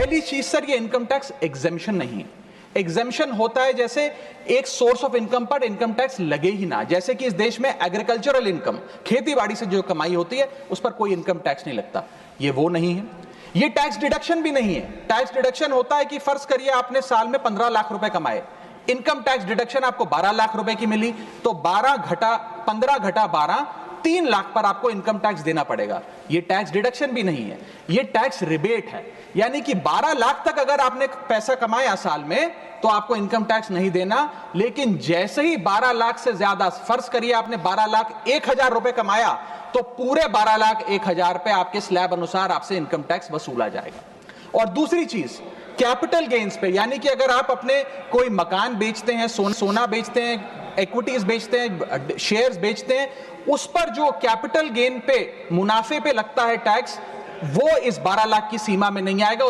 पहली चीज सर, ये इनकम टैक्स एग्जेम्पशन नहीं है। एग्जेम्पशन होता है जैसे एक सोर्स ऑफ इनकम पर इनकम टैक्स लगे ही ना, जैसे कि इस देश में एग्रीकल्चरल इनकम, खेती बाड़ी से जो कमाई होती है उस पर कोई इनकम टैक्स नहीं लगता। ये वो नहीं है। ये टैक्स डिडक्शन भी नहीं है। टैक्स डिडक्शन होता है कि फर्ज करिए आपने साल में 15 लाख रुपए कमाए, इनकम टैक्स डिडक्शन आपको 12 लाख रुपए की मिली, तो 15 घटा 12, 3 लाख पर आपको इनकम टैक्स देना पड़ेगा। ये टैक्स डिडक्शन भी नहीं है, ये टैक्स रिबेट है। यानी कि 12 लाख तक अगर आपने पैसा कमाया साल में तो आपको इनकम टैक्स नहीं देना, लेकिन जैसे ही 12 लाख से ज्यादा, फर्ज करिए आपने 12 लाख 1,000 रुपए कमाया, तो पूरे 12 लाख 1,000 पे आपके स्लैब अनुसार आपसे इनकम टैक्स वसूला जाएगा। और दूसरी चीज, कैपिटल गेन्स पे, यानी कि अगर आप अपने कोई मकान बेचते हैं, सोना बेचते हैं, इक्विटीज बेचते हैं, शेयर्स बेचते हैं, उस पर जो कैपिटल गेन पे, मुनाफे पे लगता है टैक्स, वो इस 12 लाख की सीमा में नहीं आएगा।